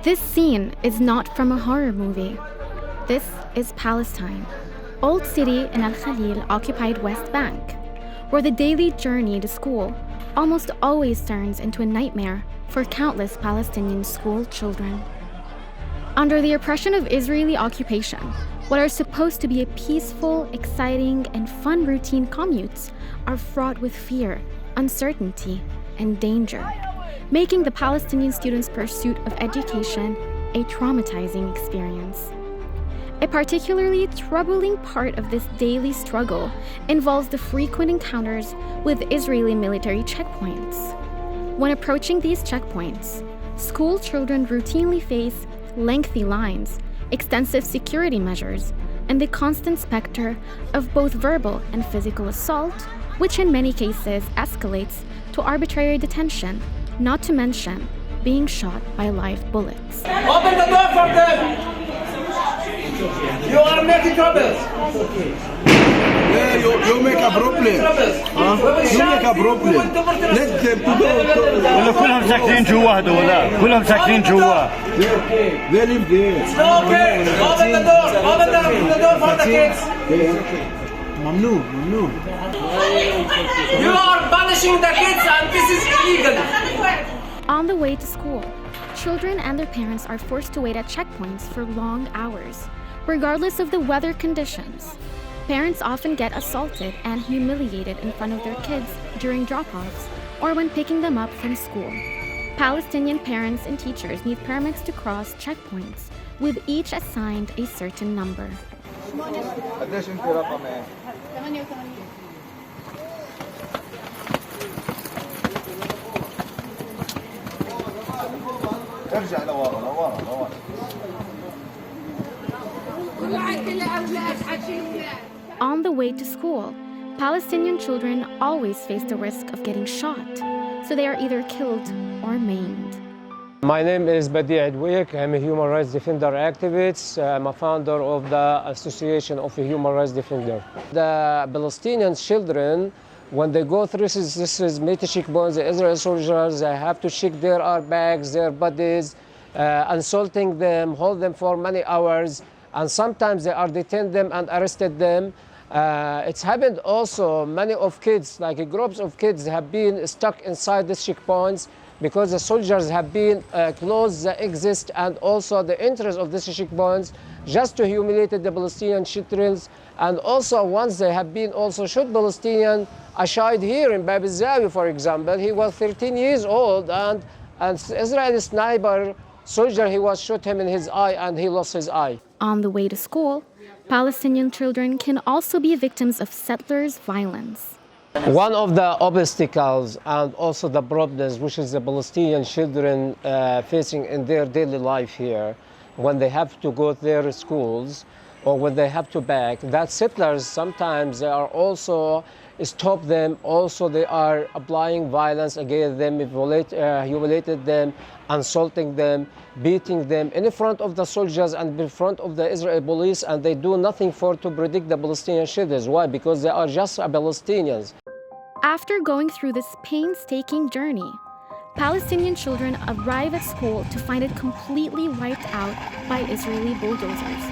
This scene is not from a horror movie. This is Palestine, old city in Al-Khalil occupied West Bank, where the daily journey to school almost always turns into a nightmare for countless Palestinian school children. Under the oppression of Israeli occupation, what are supposed to be a peaceful, exciting, and fun routine commutes are fraught with fear, uncertainty, and danger, making the Palestinian students' pursuit of education a traumatizing experience. A particularly troubling part of this daily struggle involves the frequent encounters with Israeli military checkpoints. When approaching these checkpoints, school children routinely face lengthy lines, extensive security measures, and the constant specter of both verbal and physical assault, which in many cases escalates to arbitrary detention, not to mention being shot by live bullets. Open the door for them! You are making troubles! Yeah, you make a problem. You make a problem. Let them ولا كلهم ساكنين جوا هذولا كلهم ساكنين جوا. They live there. It's not okay! Open the door! Open the door for the kids! ممنوع. You are punishing the kids and this is illegal! On the way to school, children and their parents are forced to wait at checkpoints for long hours, regardless of the weather conditions. Parents often get assaulted and humiliated in front of their kids during drop-offs or when picking them up from school. Palestinian parents and teachers need permits to cross checkpoints, with each assigned a certain number. On the way to school, Palestinian children always face the risk of getting shot, so they are either killed or maimed. My name is Badi Adwik. I'm a human rights defender activist. I'm a founder of the Association of Human Rights Defenders. The Palestinian children, when they go through this military checkpoints, the Israeli soldiers, they have to check their airbags, their bodies, insulting them, hold them for many hours, and sometimes they are detained them and arrested them. It's happened also, many of kids, like groups of kids have been stuck inside these checkpoints because the soldiers have been closed the exit and also the entrance of these checkpoints just to humiliate the Palestinian children. And also once they have been also shot Palestinian, a child here in Bab al-Zawi, for example, he was 13 years old and Israeli sniper soldier, he was shot him in his eye and he lost his eye. On the way to school, Palestinian children can also be victims of settlers' violence. One of the obstacles and also the problems which is the Palestinian children facing in their daily life here, when they have to go to their schools or when they have to back, that settlers sometimes they are also stop them, also they are applying violence against them, humiliated them, insulting them, beating them in front of the soldiers and in front of the Israeli police, and they do nothing to protect the Palestinian children. Why? Because they are just Palestinians. After going through this painstaking journey, Palestinian children arrive at school to find it completely wiped out by Israeli bulldozers.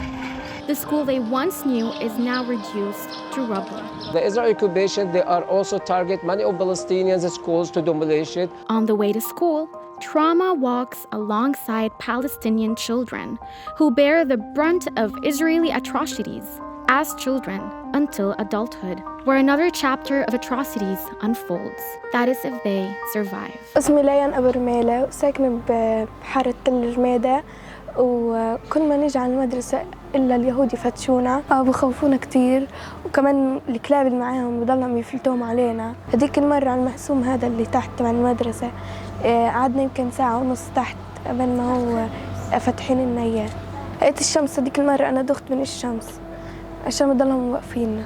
The school they once knew is now reduced to rubble. The Israeli occupation, they are also target many of Palestinians' schools to demolish it. On the way to school, trauma walks alongside Palestinian children who bear the brunt of Israeli atrocities as children until adulthood, where another chapter of atrocities unfolds. That is if they survive. اسمي ليان أبو رميلة وساكنة بحارة تل رميدة، وكل ما نيجي على المدرسة إلا اليهود يفتشونا أو بخوفونا كتير، وكمان الكلاب اللي معاهم بضلهم يفلتوهم علينا. هديك المرة على المحسوم هذا اللي تحت مع المدرسة قعدنا يمكن ساعة ونص تحت قبل ما هو فاتحين لنا إياه. لقيت الشمس هديك المرة أنا دخت من الشمس عشان بضلهم واقفيننا.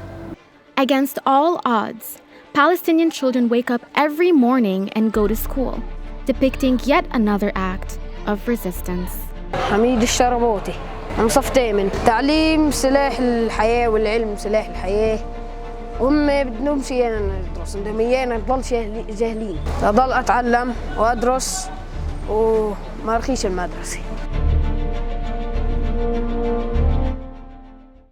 Against all odds, Palestinian children wake up every morning and go to school, depicting yet another act of resistance. حميد الشربوطي، أنا صف تامن. تعليم سلاح الحياة والعلم سلاح الحياة. هم بدهمش إيانا ندرس، بدهم إيانا نضل جاهلين. أضل أتعلم وأدرس ما رخيش المدرسة.